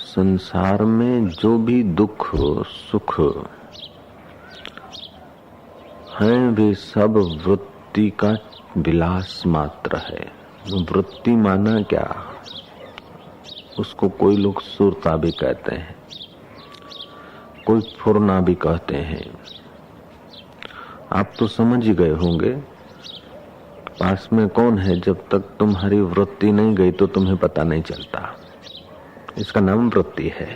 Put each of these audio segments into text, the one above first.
संसार में जो भी दुख सुख है वे सब वृत्ति का विलास मात्र है। वृत्ति माना क्या? उसको कोई लोग सुरता भी कहते हैं, कोई फुरना भी कहते हैं। आप तो समझ ही गए होंगे पास में कौन है। जब तक तुम्हारी वृत्ति नहीं गई तो तुम्हें पता नहीं चलता। इसका नाम वृत्ति है।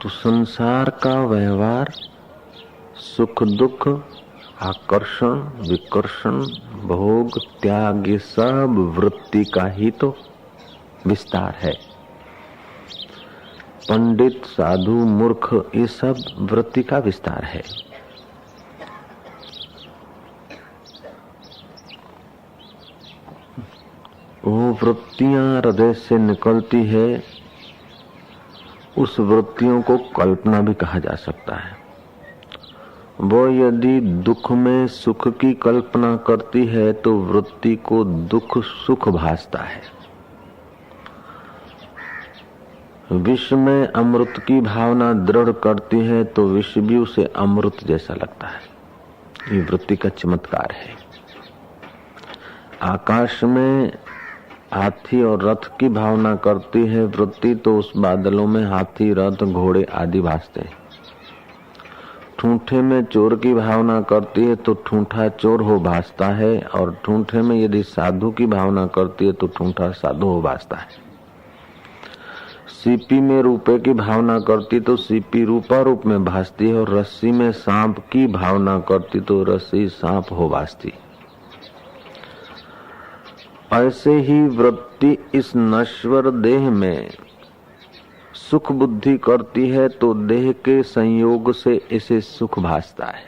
तो संसार का व्यवहार, सुख दुख, आकर्षण विकर्षण, भोग त्याग, ये सब वृत्ति का ही तो विस्तार है। पंडित साधु मूर्ख ये सब वृत्ति का विस्तार है। वो वृत्तियां हृदय से निकलती है, उस वृत्तियों को कल्पना भी कहा जा सकता है। वो यदि दुख में सुख की कल्पना करती है तो वृत्ति को दुख सुख भासता है। विष में अमृत की भावना दृढ़ करती है तो विष भी उसे अमृत जैसा लगता है। ये वृत्ति का चमत्कार है। आकाश में हाथी और रथ की भावना करती है वृत्ति तो उस बादलों में हाथी रथ घोड़े आदि भासते हैं। ठूंठे में चोर की भावना करती है तो ठूंठा चोर हो भासता है, और ठूंठे में यदि साधु की भावना करती है तो ठूंठा साधु हो भासता है। सीपी में रूपे की भावना करती तो सीपी रूपा रूप में भासती है, और रस्सी में सांप की भावना करती तो रस्सी सांप हो भासती। ऐसे ही वृत्ति इस नश्वर देह में सुख बुद्धि करती है तो देह के संयोग से इसे सुख भासता है,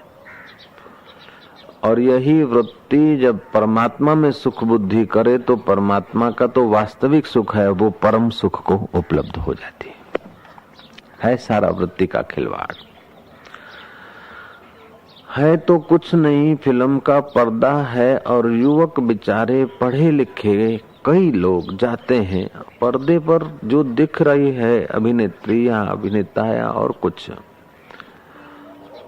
और यही वृत्ति जब परमात्मा में सुख बुद्धि करे तो परमात्मा का तो वास्तविक सुख है, वो परम सुख को उपलब्ध हो जाती है। सारा वृत्ति का खिलवाड़ है तो कुछ नहीं, फिल्म का पर्दा है और युवक बेचारे पढ़े लिखे कई लोग जाते हैं। पर्दे पर जो दिख रही है अभिनेत्री या अभिनेता या और कुछ,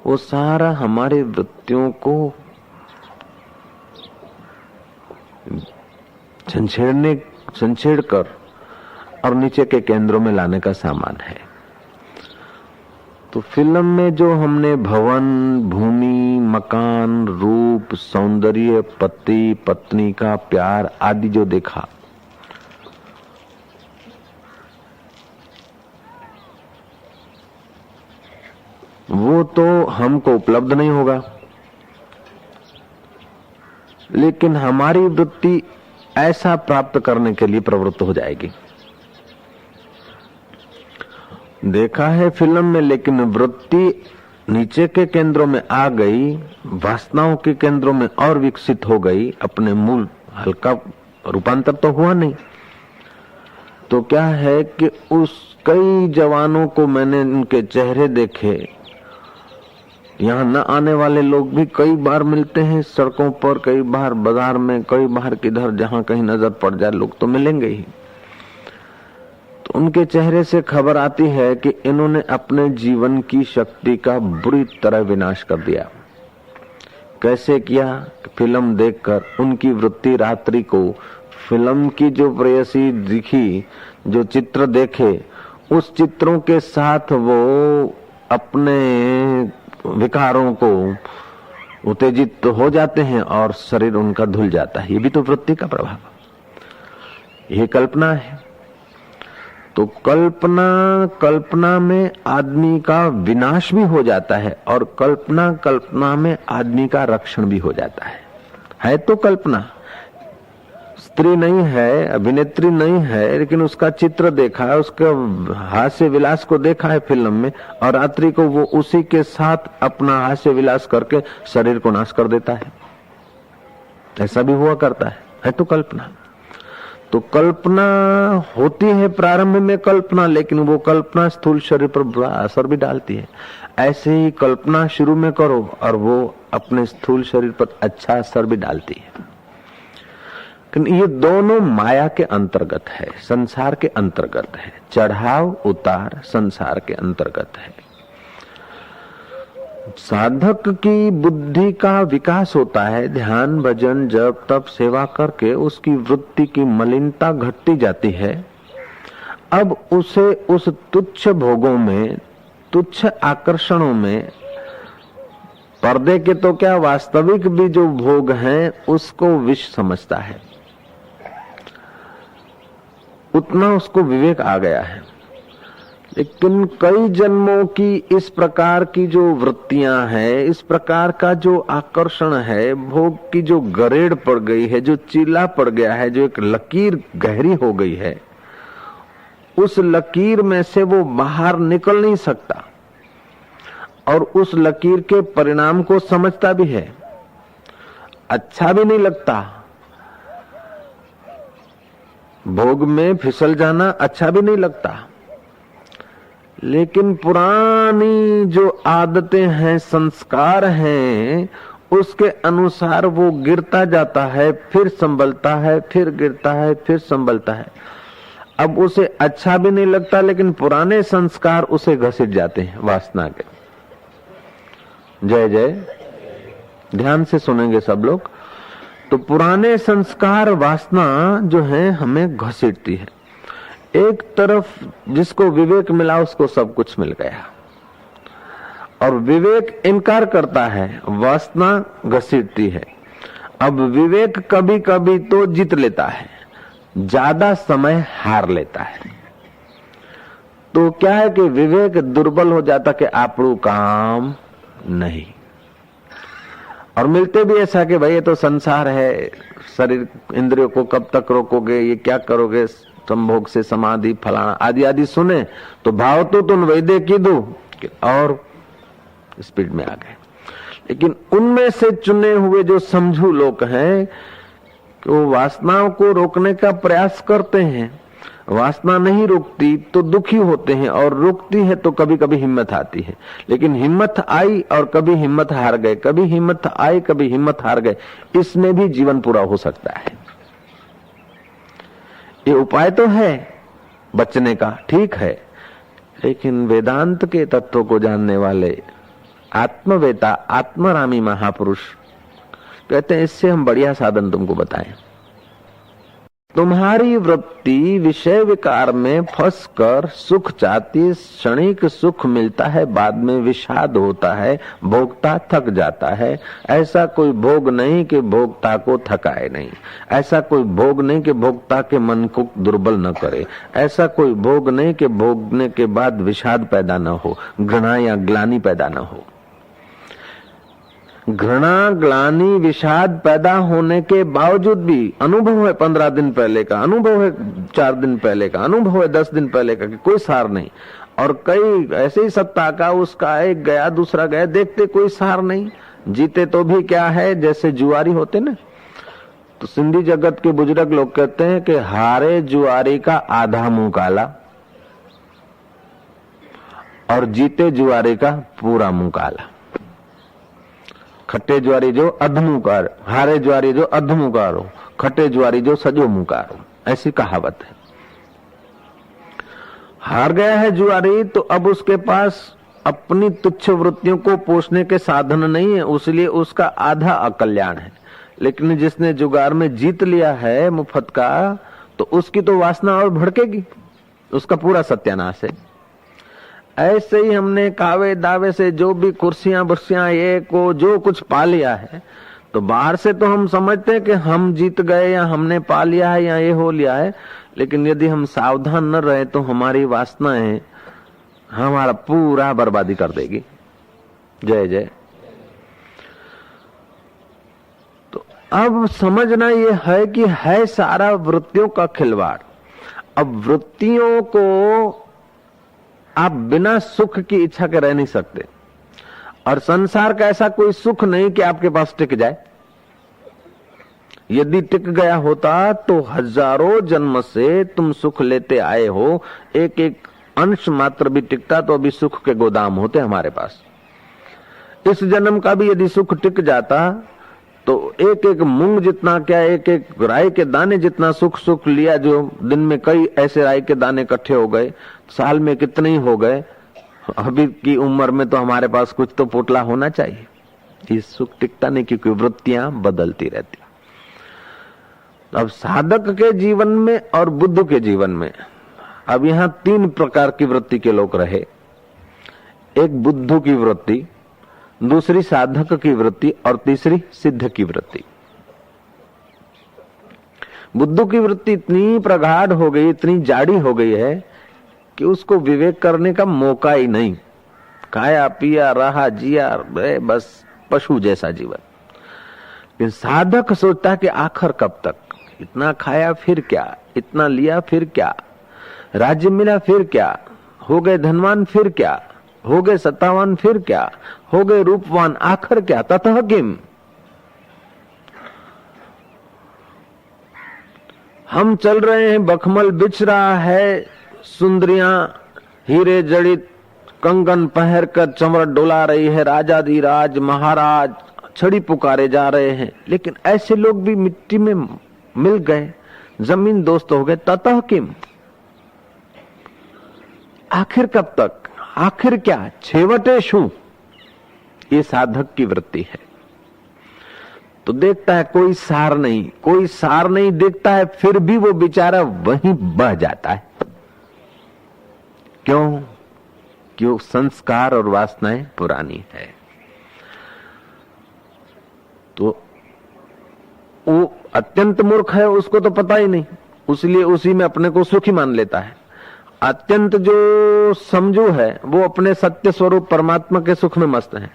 वो सारा हमारे वृत्तियों को छेड़ कर और नीचे के केंद्रों में लाने का सामान है। तो फिल्म में जो हमने भवन, भूमि, मकान, रूप, सौंदर्य, पति पत्नी का प्यार आदि जो देखा, वो तो हमको उपलब्ध नहीं होगा, लेकिन हमारी वृत्ति ऐसा प्राप्त करने के लिए प्रवृत्त हो जाएगी। देखा है फिल्म में, लेकिन वृत्ति नीचे के केंद्रों में आ गई, वासनाओं के केंद्रों में और विकसित हो गई। अपने मूल हल्का रूपांतर तो हुआ नहीं। तो क्या है कि उस कई जवानों को मैंने उनके चेहरे देखे। यहाँ न आने वाले लोग भी कई बार मिलते हैं सड़कों पर, कई बार बाजार में, कई बार किधर जहाँ कहीं नजर पड़ जाए लोग तो मिलेंगे ही। तो उनके चेहरे से खबर आती है कि इन्होंने अपने जीवन की शक्ति का बुरी तरह विनाश कर दिया। कैसे किया? फिल्म देखकर उनकी वृत्ति रात्रि को फिल्म की जो प्रेयसी दिखी, जो चित्र देखे, उस चित्रों के साथ वो अपने विकारों को उत्तेजित हो जाते हैं और शरीर उनका धुल जाता है। ये भी तो वृत्ति का प्रभाव, ये कल्पना है। तो कल्पना में आदमी का विनाश भी हो जाता है, और कल्पना में आदमी का रक्षण भी हो जाता है तो कल्पना। स्त्री नहीं है, अभिनेत्री नहीं है, लेकिन उसका चित्र देखा है, उसका हास्य विलास को देखा है फिल्म में, और रात्रि को वो उसी के साथ अपना हास्य विलास करके शरीर को नाश कर देता है। ऐसा भी हुआ करता है तो कल्पना। तो कल्पना होती है प्रारंभ में कल्पना, लेकिन वो कल्पना स्थूल शरीर पर बुरा असर भी डालती है। ऐसे ही कल्पना शुरू में करो और वो अपने स्थूल शरीर पर अच्छा असर भी डालती है। ये दोनों माया के अंतर्गत है, संसार के अंतर्गत है। चढ़ाव उतार संसार के अंतर्गत है। साधक की बुद्धि का विकास होता है ध्यान भजन जप तप सेवा करके, उसकी वृत्ति की मलिनता घटती जाती है। अब उसे उस तुच्छ भोगों में, तुच्छ आकर्षणों में, पर्दे के तो क्या वास्तविक भी जो भोग हैं उसको विष समझता है। उतना उसको विवेक आ गया है। लेकिन कई जन्मों की इस प्रकार की जो वृत्तियां हैं, इस प्रकार का जो आकर्षण है, भोग की जो गरेड़ पड़ गई है, जो चीला पड़ गया है, जो एक लकीर गहरी हो गई है, उस लकीर में से वो बाहर निकल नहीं सकता और उस लकीर के परिणाम को समझता भी है। अच्छा भी नहीं लगता, भोग में फिसल जाना अच्छा भी नहीं लगता, लेकिन पुरानी जो आदतें हैं, संस्कार हैं, उसके अनुसार वो गिरता जाता है, फिर संभलता है, फिर गिरता है, फिर संभलता है। अब उसे अच्छा भी नहीं लगता, लेकिन पुराने संस्कार उसे घसीट जाते हैं वासना के। जय जय, ध्यान से सुनेंगे सब लोग। तो पुराने संस्कार वासना जो है हमें घसीटती है। एक तरफ जिसको विवेक मिला उसको सब कुछ मिल गया, और विवेक इनकार करता है, वासना घसीटती है। अब विवेक कभी कभी तो जीत लेता है, ज्यादा समय हार लेता है। तो क्या है कि विवेक दुर्बल हो जाता कि आपरू काम नहीं। और मिलते भी ऐसा कि भाई ये तो संसार है, शरीर इंद्रियों को कब तक रोकोगे, ये क्या करोगे, संभोग से समाधि फलाना आदि आदि सुने तो भाव तो तुम वैदे की दो और स्पीड में आ गए। लेकिन उनमें से चुने हुए जो समझू लोग हैं कि वो वासनाओं को रोकने का प्रयास करते हैं, वासना नहीं रुकती तो दुखी होते हैं, और रुकती है तो कभी कभी हिम्मत आती है। लेकिन हिम्मत आई और कभी हिम्मत हार गए, कभी हिम्मत आई कभी हिम्मत हार गए, इसमें भी जीवन पूरा हो सकता है। ये उपाय तो है बचने का, ठीक है, लेकिन वेदांत के तत्व को जानने वाले आत्मवेता आत्मरामी महापुरुष कहते हैं इससे हम बढ़िया साधन तुमको बताएं। तुम्हारी वृत्ति विषय विकार में फंसकर सुख चाहती, क्षणिक सुख मिलता है, बाद में विषाद होता है, भोक्ता थक जाता है। ऐसा कोई भोग नहीं कि भोक्ता को थकाए नहीं, ऐसा कोई भोग नहीं कि भोक्ता के मन को दुर्बल न करे, ऐसा कोई भोग नहीं कि भोगने के बाद विषाद पैदा न हो, घृणा या ग्लानि पैदा न हो। घृणा ग्लानि विषाद पैदा होने के बावजूद भी अनुभव है 15 दिन पहले का, अनुभव है 4 दिन पहले का, अनुभव है 10 दिन पहले का कि कोई सार नहीं, और कई ऐसे ही सप्ताह का उसका एक गया दूसरा गया, देखते कोई सार नहीं। जीते तो भी क्या है, जैसे जुआरी होते ना, तो सिंधी जगत के बुजुर्ग लोग कहते हैं कि हारे जुआरी का आधा मुंह काला और जीते जुआरी का पूरा मुंह काला। खट्टे ज्वारी जो अधमुकार, हारे ज्वारी जो अधमुकारो, खट्टे ज्वारी जो सजो मुकारो, ऐसी कहावत है। हार गया है जुआरी तो अब उसके पास अपनी तुच्छ वृत्तियों को पोषने के साधन नहीं है, इसलिए उसका आधा अकल्याण है। लेकिन जिसने जुगार में जीत लिया है मुफ्त का, तो उसकी तो वासना और भड़केगी, उसका पूरा सत्यानाश है। ऐसे ही हमने कावे दावे से जो भी कुर्सियां बुर्सियां ये को जो कुछ पा लिया है, तो बाहर से तो हम समझते हैं कि हम जीत गए या हमने पा लिया है या ये हो लिया है, लेकिन यदि हम सावधान न रहे तो हमारी वासनाएं हमारा पूरा बर्बादी कर देगी। जय जय। तो अब समझना ये है कि है सारा वृत्तियों का खिलवाड़। अब वृत्तियों को आप बिना सुख की इच्छा के रह नहीं सकते, और संसार का ऐसा कोई सुख नहीं कि आपके पास टिक जाए। यदि टिक गया होता तो हजारों जन्म से तुम सुख लेते आए हो, एक एक अंश मात्र भी टिकता तो अभी सुख के गोदाम होते हमारे पास। इस जन्म का भी यदि सुख टिक जाता तो एक एक मूंग जितना क्या, एक एक राई के दाने जितना सुख सुख लिया, जो दिन में कई ऐसे राई के दाने इकट्ठे हो गए, साल में कितने ही हो गए। अभी की उम्र में तो हमारे पास कुछ तो पोटला होना चाहिए। ये सुख टिकता नहीं, क्योंकि वृत्तियां बदलती रहती। अब साधक के जीवन में और बुद्ध के जीवन में अब यहां 3 प्रकार की वृत्ति के लोग रहे। एक बुद्ध की वृत्ति, दूसरी साधक की वृत्ति और तीसरी सिद्ध की वृत्ति। बुद्ध की वृत्ति इतनी प्रगाढ़ हो गई, इतनी जाड़ी हो गई है कि उसको विवेक करने का मौका ही नहीं। खाया पिया रहा जिया, बस पशु जैसा जीवन। लेकिन साधक सोचता है कि आखिर कब तक, इतना खाया फिर क्या, इतना लिया फिर क्या, राज्य मिला फिर क्या, हो गए धनवान फिर क्या, हो गए सत्तावान फिर क्या, हो गए रूपवान, आखिर क्या, ततः किम। हम चल रहे हैं, बखमल बिछ रहा है, सुंदरियां हीरे जड़ित कंगन पहन कर चमर डोला रही है, राजाधिराज महाराज छड़ी पुकारे जा रहे हैं। लेकिन ऐसे लोग भी मिट्टी में मिल गए, जमीन दोस्त हो गए, ततः किम, आखिर कब तक, आखिर क्या, छेवटे शू। ये साधक की वृत्ति है। तो देखता है कोई सार नहीं, कोई सार नहीं देखता है, फिर भी वो बेचारा वहीं बह जाता है। क्यों? क्यों? संस्कार और वासनाएं पुरानी है। तो वो अत्यंत मूर्ख है, उसको तो पता ही नहीं, इसलिए उसी में अपने को सुखी मान लेता है। अत्यंत जो समझू है वो अपने सत्य स्वरूप परमात्मा के सुख में मस्त है।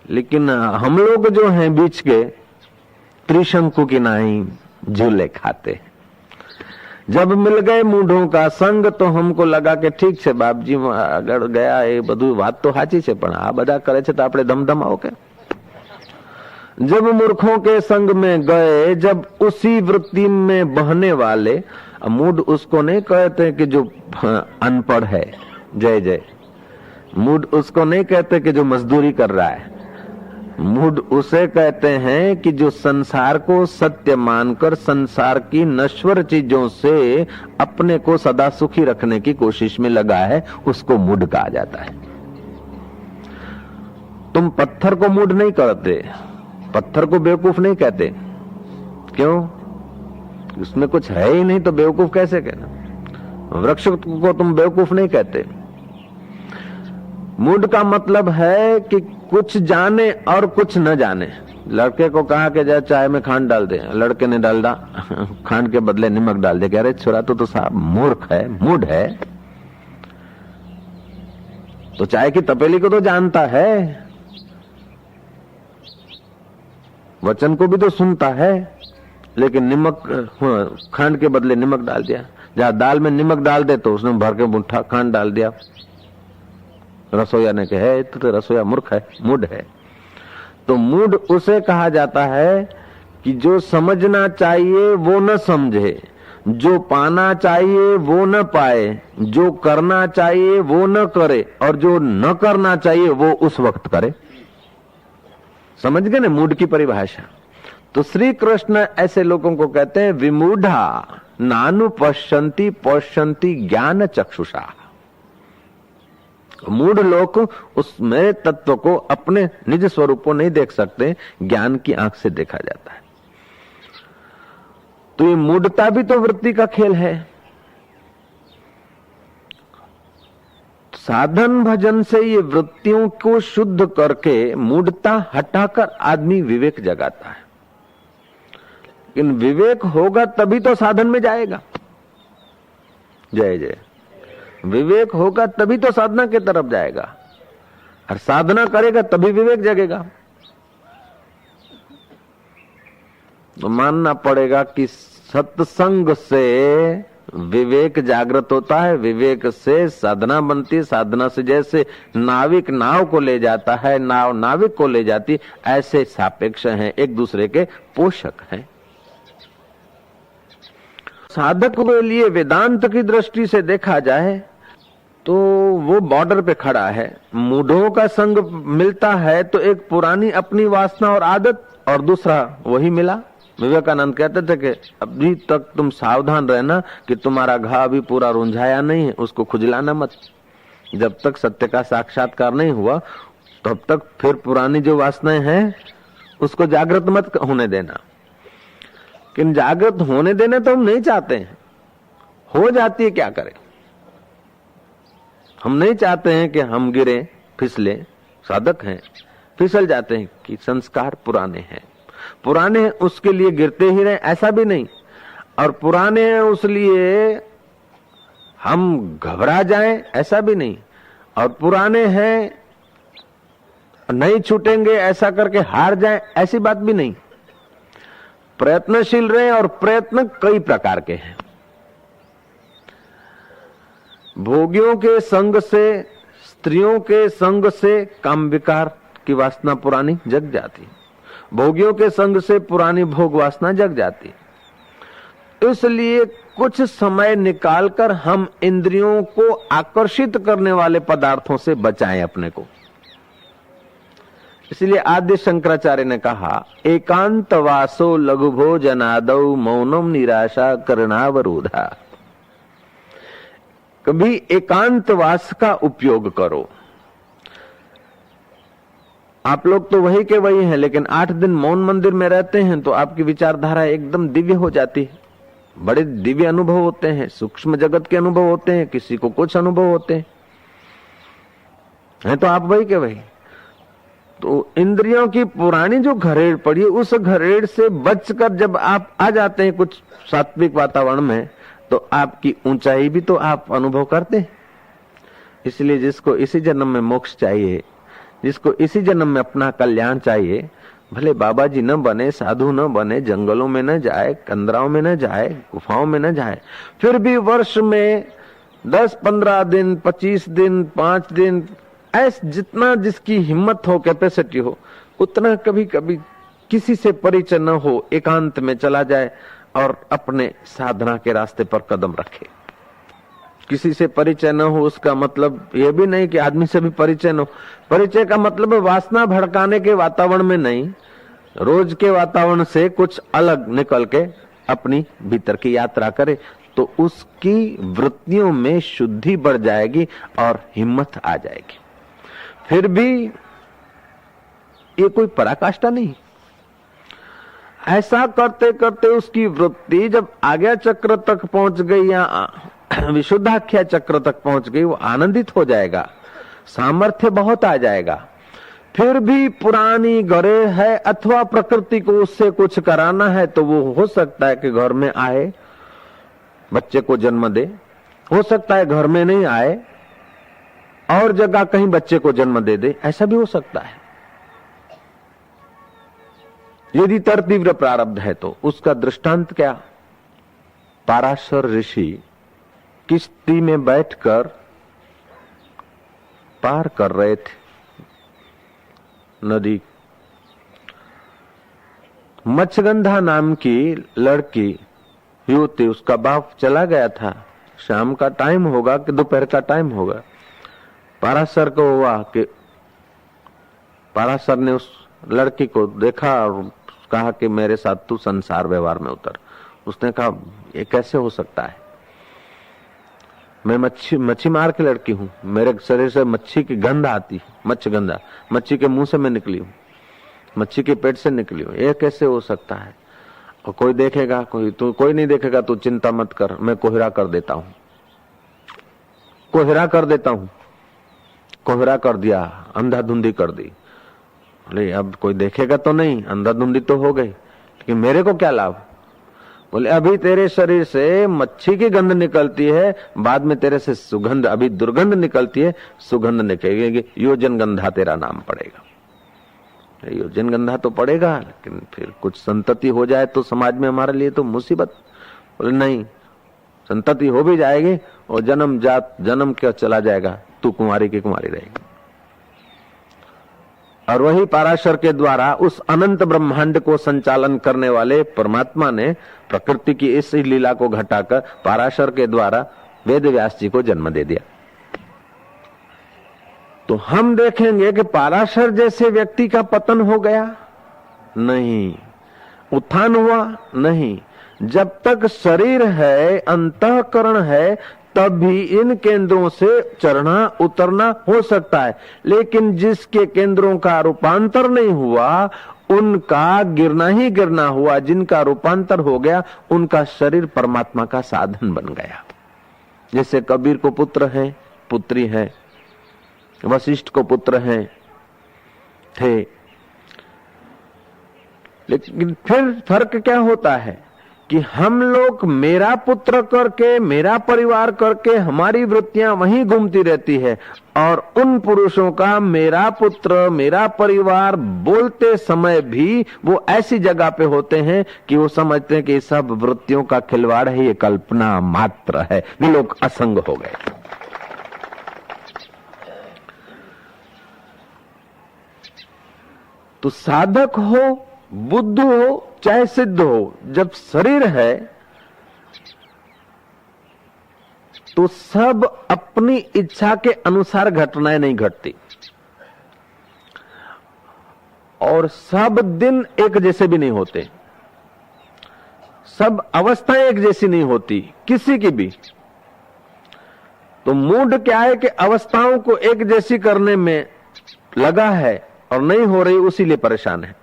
लेकिन हम लोग जो हैं बीच के, त्रिशंकु की नाई झूले खाते। जब मिल गए मूढ़ों का संग तो हमको लगा कि ठीक છે બાપજી, આગળ ગયા એ બધું વાત તો સાચી છે, પણ આ બધા કરે છે તો આપણે ધમધમાઓ के। जब मूर्खों के संग में गए, जब उसी वृत्ति में बहने वाले, मूड उसको नहीं कहते कि जो अनपढ़ है, जय जय, मूड उसको नहीं कहते कि जो मजदूरी कर रहा है, मूड उसे कहते हैं कि जो संसार को सत्य मानकर संसार की नश्वर चीजों से अपने को सदा सुखी रखने की कोशिश में लगा है, उसको मूड कहा जाता है। तुम पत्थर को मूड नहीं कहते, पत्थर को बेवकूफ नहीं कहते। क्यों? उसमें कुछ है ही नहीं तो बेवकूफ कैसे कहना। वृक्ष को तुम बेवकूफ नहीं कहते। मूड का मतलब है कि कुछ जाने और कुछ न जाने। लड़के को कहा कि जा चाय में खांड डाल दे, लड़के ने डाल खांड के बदले नमक डाल दे। कह रहे छोरा तो साहब मूर्ख है, मूड है। तो चाय की तपेली को तो जानता है, वचन को भी तो सुनता है, लेकिन नमक खांड के बदले नमक डाल दिया। जहां दाल में नमक डाल दे तो उसने भर के मुट्ठा खांड डाल दिया। रसोईया ने कहा तो रसोईया मूर्ख है, मूड है। तो मूड उसे कहा जाता है कि जो समझना चाहिए वो न समझे, जो पाना चाहिए वो न पाए, जो करना चाहिए वो न करे, और जो न करना चाहिए वो उस वक्त करे। समझ गए ना मूड की परिभाषा। तो श्री कृष्ण ऐसे लोगों को कहते हैं विमूढ़ा नानु पश्यन्ति पश्यन्ति ज्ञान चक्षुषा। मूढ़ लोग उस मेरे तत्व को, अपने निज स्वरूप को नहीं देख सकते, ज्ञान की आंख से देखा जाता है। तो ये मूढ़ता भी तो वृत्ति का खेल है। साधन भजन से ये वृत्तियों को शुद्ध करके मूढ़ता हटाकर आदमी विवेक जगाता है। लेकिन विवेक होगा तभी तो साधन में जाएगा। जय जय। विवेक होगा तभी तो साधना की तरफ जाएगा, और साधना करेगा तभी विवेक जगेगा। तो मानना पड़ेगा कि सत्संग से विवेक जागृत होता है, विवेक से साधना बनती है, साधना से जैसे नाविक नाव को ले जाता है, नाव नाविक को ले जाती, ऐसे सापेक्ष हैं, एक दूसरे के पोषक हैं। साधक के लिए वेदांत की दृष्टि से देखा जाए तो वो बॉर्डर पे खड़ा है। मूढ़ों का संग मिलता है तो एक पुरानी अपनी वासना और आदत और दूसरा वही मिला। विवेकानंद कहते थे कि अभी तक तुम सावधान रहना कि तुम्हारा घाव अभी पूरा रुंझाया नहीं है, उसको खुजलाना मत। जब तक सत्य का साक्षात्कार नहीं हुआ तब तक फिर पुरानी जो वासनाएं हैं उसको जागृत मत होने देना। लेकिन जागृत होने देना तो हम नहीं चाहते हैं, हो जाती है क्या करें। हम नहीं चाहते हैं कि हम गिरे फिसले, साधक हैं फिसल जाते हैं कि संस्कार पुराने हैं। पुराने हैं उसके लिए गिरते ही रहे ऐसा भी नहीं, और पुराने हैं उसलिए हम घबरा जाएं ऐसा भी नहीं, और पुराने हैं नहीं छूटेंगे ऐसा करके हार जाएं ऐसी बात भी नहीं। प्रयत्नशील रहे, और प्रयत्न कई प्रकार के हैं। भोगियों के संग से, स्त्रियों के संग से काम विकार की वासना पुरानी जग जाती, भोगियों के संग से पुरानी भोग वासना जग जाती। इसलिए कुछ समय निकालकर हम इंद्रियों को आकर्षित करने वाले पदार्थों से बचाएं अपने को। इसलिए आद्य शंकराचार्य ने कहा, एकांतवासो लघु भोजनादौ मौनम निराशा करणावरोधा। कभी एकांतवास का उपयोग करो। आप लोग तो वही के वही हैं, लेकिन 8 दिन मौन मंदिर में रहते हैं तो आपकी विचारधारा एकदम दिव्य हो जाती है। बड़े दिव्य अनुभव होते हैं, सूक्ष्म जगत के अनुभव होते हैं, किसी को कुछ अनुभव होते हैं तो आप वही के वही। तो इंद्रियों की पुरानी जो घरेड़ पड़ी है, उस घरेड़ से बचकर जब आप आ जाते हैं कुछ सात्विक वातावरण में, तो आपकी ऊंचाई भी तो आप अनुभव करते हैं। इसलिए जिसको इसी जन्म में मोक्ष चाहिए, जिसको इसी जन्म में अपना कल्याण चाहिए, भले बाबा जी न बने, साधु न बने, जंगलों में न जाए, कंदराओं में न जाए, गुफाओं में न जाए, फिर भी वर्ष में 10-15 दिन, 25 दिन, 5 दिन, ऐसे जितना जिसकी हिम्मत हो, कैपेसिटी हो, उतना कभी कभी किसी से परिचय न हो, एकांत में चला जाए और अपने साधना के रास्ते पर कदम रखे। किसी से परिचय न हो उसका मतलब यह भी नहीं कि आदमी से भी परिचय न हो। परिचय का मतलब वासना भड़काने के वातावरण में नहीं, रोज के वातावरण से कुछ अलग निकल के अपनी भीतर की यात्रा करे, तो उसकी वृत्तियों में शुद्धि बढ़ जाएगी और हिम्मत आ जाएगी। फिर भी ये कोई पराकाष्ठा नहीं। ऐसा करते करते उसकी वृत्ति जब आज्ञा चक्र तक पहुंच गई या विशुद्धाख्या चक्र तक पहुंच गई, वो आनंदित हो जाएगा, सामर्थ्य बहुत आ जाएगा। फिर भी पुरानी गरे है अथवा प्रकृति को उससे कुछ कराना है, तो वो हो सकता है कि घर में आए, बच्चे को जन्म दे, हो सकता है घर में नहीं आए और जगह कहीं बच्चे को जन्म दे दे, ऐसा भी हो सकता है। यदि तीव्र प्रारब्ध है तो उसका दृष्टांत क्या? पाराशर ऋषि किश्ती में बैठकर पार कर रहे थे नदी। मत्स्यगंधा नाम की लड़की युवती, उसका बाप चला गया था। शाम का टाइम होगा कि दोपहर का टाइम होगा, पाराशर को हुआ कि पाराशर ने उस लड़की को देखा और कहा कि मेरे साथ तू संसार व्यवहार में उतर। उसने कहा ये कैसे हो सकता है, मैं मच्छी मार के लड़की हूँ, मेरे शरीर से मच्छी की गंध आती, मत्स्यगंधा मच्छी के मुंह से मैं निकली हूँ, मच्छी के पेट से निकली हूँ, ये कैसे हो सकता है? और कोई देखेगा, कोई नहीं देखेगा, तू चिंता मत कर, मैं कोहरा कर देता हूँ, कोहरा कर देता हूँ। कोहरा कर दिया, अंधाधुंधी कर दी। बोले अब कोई देखेगा तो नहीं, अंधाधुंधी तो हो गई, लेकिन मेरे को क्या लाभ? बोले अभी तेरे शरीर से मच्छी की गंध निकलती है, बाद में तेरे से सुगंध, अभी दुर्गंध निकलती है, सुगंध निकलेगी, योजन गंधा तेरा नाम पड़ेगा। योजन गंधा तो पड़ेगा, लेकिन फिर कुछ संतति हो जाए तो समाज में हमारे लिए तो मुसीबत। बोले नहीं, संतति हो भी जाएगी और जन्म क्या चला जाएगा, तू कुंवारी की कुंवारी रहेगी। और वही पाराशर के द्वारा उस अनंत ब्रह्मांड को संचालन करने वाले परमात्मा ने प्रकृति की इस लीला को घटाकर पाराशर के द्वारा वेद व्यास जी को जन्म दे दिया। तो हम देखेंगे कि पाराशर जैसे व्यक्ति का पतन हो गया, नहीं, उत्थान हुआ नहीं। जब तक शरीर है, अंतःकरण है, तभी इन केंद्रों से चढ़ना उतरना हो सकता है। लेकिन जिसके केंद्रों का रूपांतर नहीं हुआ, उनका गिरना ही गिरना हुआ। जिनका रूपांतर हो गया, उनका शरीर परमात्मा का साधन बन गया। जैसे कबीर को पुत्र है, पुत्री है, वशिष्ठ को पुत्र है थे, लेकिन फिर फर्क क्या होता है कि हम लोग मेरा पुत्र करके, मेरा परिवार करके हमारी वृत्तियां वहीं घूमती रहती है, और उन पुरुषों का मेरा पुत्र मेरा परिवार बोलते समय भी वो ऐसी जगह पे होते हैं कि वो समझते हैं कि सब वृत्तियों का खिलवाड़ है, ये कल्पना मात्र है। वे लोग असंग हो गए। तो साधक हो, बुद्ध हो, चाहे सिद्ध हो, जब शरीर है तो सब अपनी इच्छा के अनुसार घटनाएं नहीं घटती, और सब दिन एक जैसे भी नहीं होते, सब अवस्थाएं एक जैसी नहीं होती किसी की भी। तो मूड क्या है कि अवस्थाओं को एक जैसी करने में लगा है और नहीं हो रही, उसीलिए परेशान है।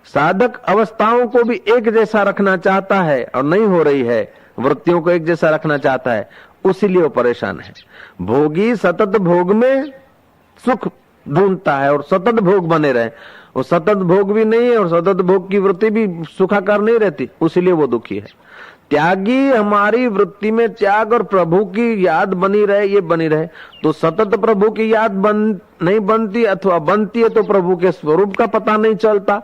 साधक अवस्थाओं को भी एक जैसा रखना चाहता है और नहीं हो रही है, वृत्तियों को एक जैसा रखना चाहता है, उसीलिए वो परेशान है। भोगी सतत भोग में सुख ढूंढता है और सतत भोग बने रहे, वो सतत भोग भी नहीं है और सतत भोग की वृत्ति भी सुखाकार नहीं रहती, उसीलिए वो दुखी है। त्यागी हमारी वृत्ति में त्याग और प्रभु की याद बनी रहे, ये बनी रहे, तो सतत प्रभु की याद नहीं बनती, अथवा बनती है तो प्रभु के स्वरूप का पता नहीं चलता।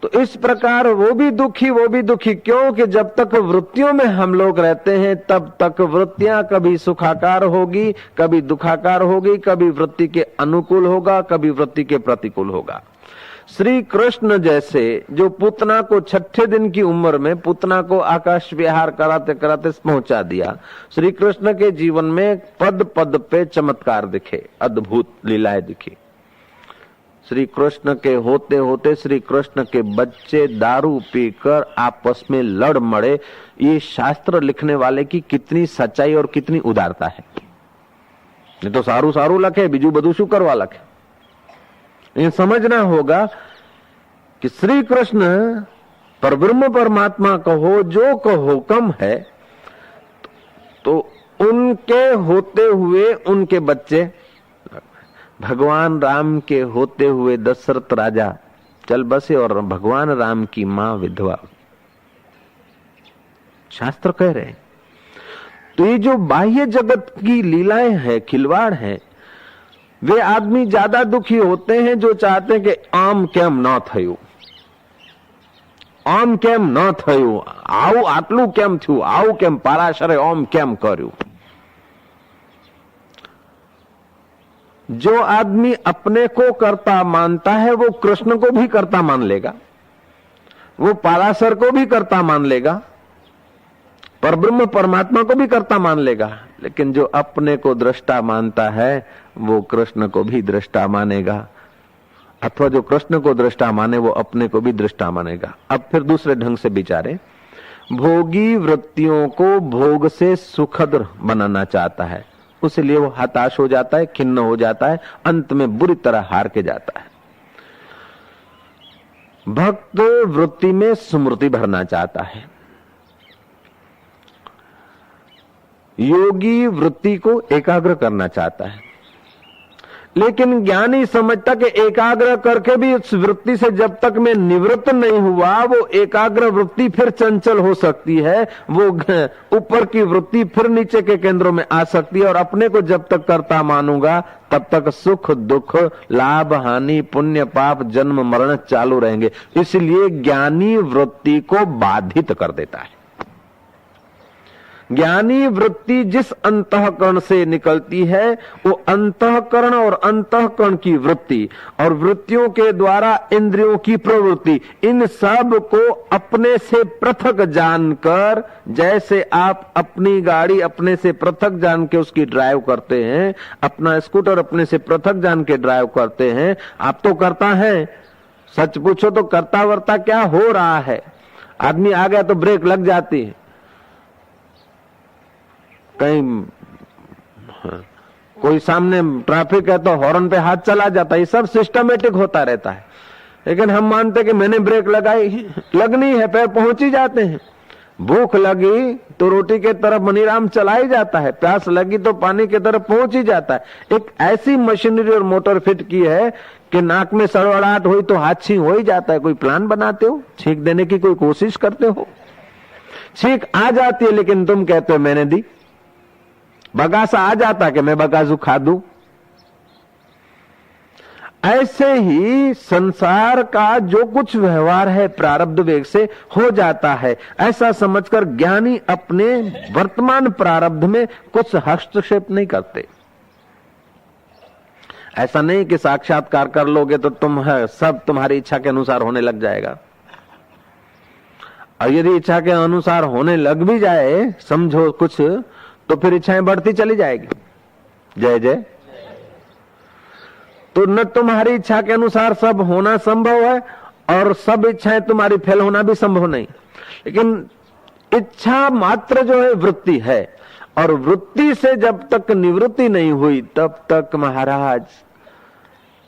तो इस प्रकार वो भी दुखी क्योंकि जब तक वृत्तियों में हम लोग रहते हैं, तब तक वृत्तियां कभी सुखाकार होगी, कभी दुखाकार होगी, कभी वृत्ति के अनुकूल होगा, कभी वृत्ति के प्रतिकूल होगा। श्री कृष्ण जैसे जो पूतना को 6 दिन की उम्र में पूतना को आकाश विहार कराते कराते पहुंचा दिया, श्री कृष्ण के जीवन में पद पद पे चमत्कार दिखे, अद्भुत लीलाएं दिखी। श्री कृष्ण के होते होते श्री कृष्ण के बच्चे दारू पीकर आपस में लड़ मड़े, ये शास्त्र लिखने वाले की कितनी सच्चाई और कितनी उदारता है। ये तो सारू सारू लखे, बीजू बधु शू करवा लखे। ये समझना होगा कि श्री कृष्ण परब्रह्म परमात्मा कहो जो कहो कम है, तो उनके होते हुए उनके बच्चे, भगवान राम के होते हुए दशरथ राजा चल बसे और भगवान राम की मां विधवा। शास्त्र कह रहे हैं। तो ये जो बाह्य जगत की लीलाएं हैं, खिलवाड़ है, वे आदमी ज्यादा दुखी होते हैं जो चाहते हैं कि आम केम न थयु, आम केम न थयु, आऊ आटलू केम थयु, आऊ केम पराशरे ओम केम कर्यु। जो आदमी अपने को कर्ता मानता है वो कृष्ण को भी कर्ता मान लेगा, वो पराशर को भी कर्ता मान लेगा, परब्रह्म परमात्मा को भी कर्ता मान लेगा। लेकिन जो अपने को दृष्टा मानता है वो कृष्ण को भी दृष्टा मानेगा, अथवा जो कृष्ण को दृष्टा माने वो अपने को भी दृष्टा मानेगा। अब फिर दूसरे ढंग से विचारे, भोगी वृत्तियों को भोग से सुखद बनाना चाहता है, उसलिए वो हताश हो जाता है, खिन्न हो जाता है, अंत में बुरी तरह हार के जाता है। भक्त वृत्ति में स्मृति भरना चाहता है, योगी वृत्ति को एकाग्र करना चाहता है, लेकिन ज्ञानी समझता कि एकाग्र करके भी उस वृत्ति से जब तक मैं निवृत्त नहीं हुआ, वो एकाग्र वृत्ति फिर चंचल हो सकती है, वो ऊपर की वृत्ति फिर नीचे के केंद्रों में आ सकती है, और अपने को जब तक कर्ता मानूंगा तब तक सुख दुख लाभ हानि पुण्य पाप जन्म मरण चालू रहेंगे। इसलिए ज्ञानी वृत्ति को बाधित कर देता है। ज्ञानी वृत्ति जिस अंतःकरण से निकलती है, वो अंतःकरण और अंतःकरण की वृत्ति और वृत्तियों के द्वारा इंद्रियों की प्रवृत्ति, इन सब को अपने से पृथक जानकर, जैसे आप अपनी गाड़ी अपने से पृथक जान के उसकी ड्राइव करते हैं, अपना स्कूटर अपने से पृथक जान के ड्राइव करते हैं, आप तो करता है, सच पूछो तो करता वर्ता क्या हो रहा है। आदमी आ गया तो ब्रेक लग जाती है, कहीं कोई सामने ट्रैफिक है तो हॉर्न पे हाथ चला जाता है। ये सब सिस्टमेटिक होता रहता है, लेकिन हम मानते कि मैंने ब्रेक लगाई, लगनी है, पैर पहुंच ही जाते हैं। भूख लगी तो रोटी के तरफ मनीराम चला ही जाता है, प्यास लगी तो पानी की तरफ पहुंच ही जाता है। एक ऐसी मशीनरी और मोटर फिट की है कि नाक में सड़वड़ाहट हुई तो हाथ छींक हो ही जाता है। कोई प्लान बनाते हो, छींक देने की कोई कोशिश करते हो? छींक आ जाती है, लेकिन तुम कहते हो मैंने दी। बगासा आ जाता कि मैं बगासू खा दूं। ऐसे ही संसार का जो कुछ व्यवहार है प्रारब्ध वेग से हो जाता है, ऐसा समझकर ज्ञानी अपने वर्तमान प्रारब्ध में कुछ हस्तक्षेप नहीं करते। ऐसा नहीं कि साक्षात्कार कर लोगे तो तुम है सब तुम्हारी इच्छा के अनुसार होने लग जाएगा। और यदि इच्छा के अनुसार होने लग भी जाए, समझो कुछ, तो फिर इच्छाएं बढ़ती चली जाएगी। जय जय। तो न तुम्हारी इच्छा के अनुसार सब होना संभव है और सब इच्छाएं तुम्हारी फेल होना भी संभव नहीं। लेकिन इच्छा मात्र जो है वृत्ति है, और वृत्ति से जब तक निवृत्ति नहीं हुई तब तक महाराज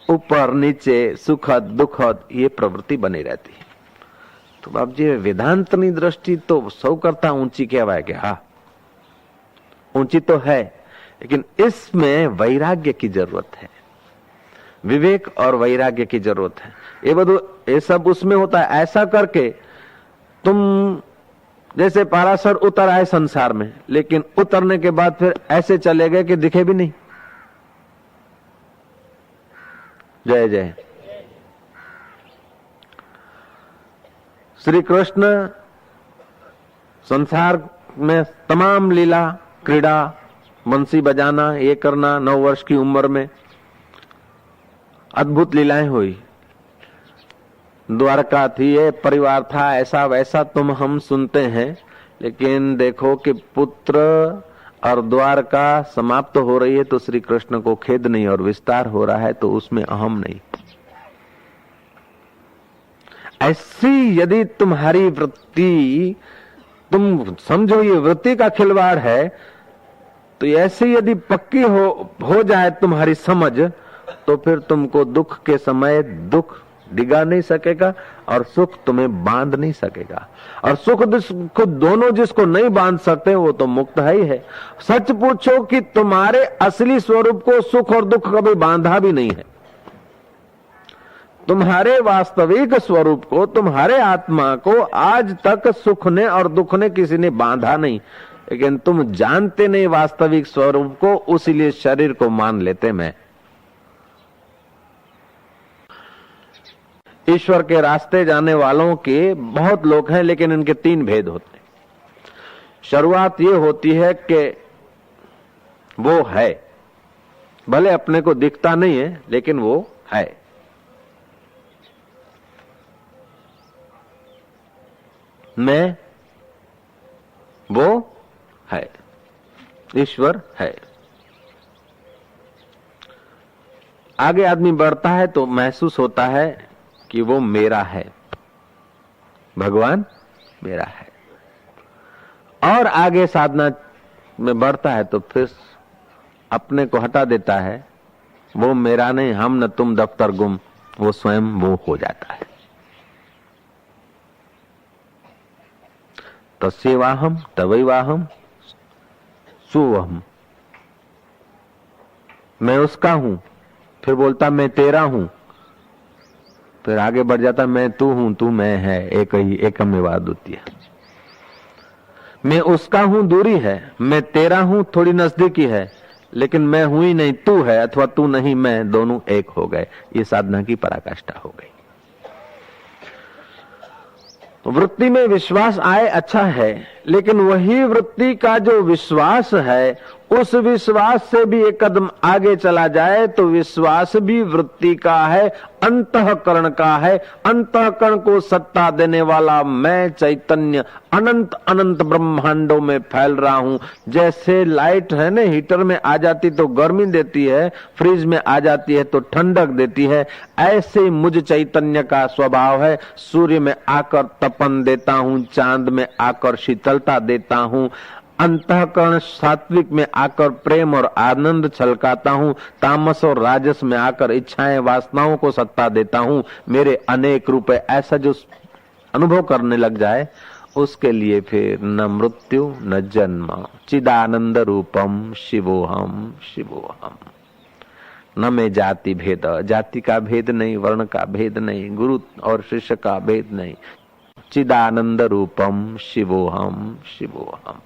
ऊपर नीचे सुखद दुखद ये प्रवृत्ति बनी रहती है। तो बाबूजी वेदांतनी दृष्टि तो सौ करता ऊंची कहवाय कि हाँ ऊंची तो है, लेकिन इसमें वैराग्य की जरूरत है, विवेक और वैराग्य की जरूरत है। ये सब उसमें होता है। ऐसा करके तुम जैसे पाराशर उतर आए संसार में, लेकिन उतरने के बाद फिर ऐसे चले गए कि दिखे भी नहीं। जय जय। श्री कृष्ण संसार में तमाम लीला क्रीड़ा, बंसी बजाना, ये करना, 9 वर्ष की उम्र में अद्भुत लीलाएं हुई। द्वारका थी, ये परिवार था, ऐसा वैसा तुम हम सुनते हैं, लेकिन देखो कि पुत्र और द्वारका समाप्त हो रही है तो श्री कृष्ण को खेद नहीं, और विस्तार हो रहा है तो उसमें अहम नहीं। ऐसी यदि तुम्हारी वृत्ति, तुम समझो ये वृत्ति का खिलवाड़ है, तो ऐसी यदि पक्की हो जाए तुम्हारी समझ, तो फिर तुमको दुख के समय दुख डिगा नहीं सकेगा और सुख तुम्हें बांध नहीं सकेगा। और सुख दुख दोनों जिसको नहीं बांध सकते वो तो मुक्त है ही है। सच पूछो कि तुम्हारे असली स्वरूप को सुख और दुख कभी बांधा भी नहीं है। तुम्हारे वास्तविक स्वरूप को, तुम्हारे आत्मा को आज तक सुख ने और दुख ने किसी ने बांधा नहीं, लेकिन तुम जानते नहीं वास्तविक स्वरूप को, उसीलिए शरीर को मान लेते। मैं ईश्वर के रास्ते जाने वालों के बहुत लोग हैं, लेकिन इनके 3 भेद होते हैं। शुरुआत ये होती है कि वो है, भले अपने को दिखता नहीं है लेकिन वो है। मैं, वो है, ईश्वर है। आगे आदमी बढ़ता है तो महसूस होता है कि वो मेरा है, भगवान मेरा है। और आगे साधना में बढ़ता है तो फिर अपने को हटा देता है, वो मेरा नहीं, हम न तुम दफ्तर गुम, वो स्वयं वो हो जाता है। तस्यैवाहम तवैवाहम सुवहम, मैं उसका हूं, फिर बोलता मैं तेरा हूं, फिर आगे बढ़ जाता मैं तू हूं, तू मैं है, एक ही एकमेवाद्वितीय। मैं उसका हूं दूरी है, मैं तेरा हूं थोड़ी नजदीकी है, लेकिन मैं हूं ही नहीं, तू है, अथवा तू नहीं मैं, दोनों एक हो गए। ये साधना की पराकाष्ठा हो गई। वृत्ति में विश्वास आए अच्छा है, लेकिन वही वृत्ति का जो विश्वास है उस विश्वास से भी एक कदम आगे चला जाए तो विश्वास भी वृत्ति का है, अंतःकरण का है। अंतःकरण को सत्ता देने वाला मैं चैतन्य अनंत अनंत ब्रह्मांडों में फैल रहा हूं। जैसे लाइट है ना, हीटर में आ जाती तो गर्मी देती है, फ्रिज में आ जाती है तो ठंडक देती है, ऐसे मुझ चैतन्य का स्वभाव है। सूर्य में आकर तपन देता हूं, चांद में आकर शीतलता देता हूं, अंतःकरण सात्विक में आकर प्रेम और आनंद छलकाता हूं, तामस और राजस में आकर इच्छाएं वासनाओं को सत्ता देता हूं। मेरे अनेक रूप है, ऐसा जो अनुभव करने लग जाए उसके लिए फिर न मृत्यु न जन्म। चिदानंद रूपम शिवोहम शिवोहम। न में जाति भेद, जाति का भेद नहीं, वर्ण का भेद नहीं, गुरु और शिष्य का भेद नहीं। चिदानंद रूपम शिवोहम शिवोहम।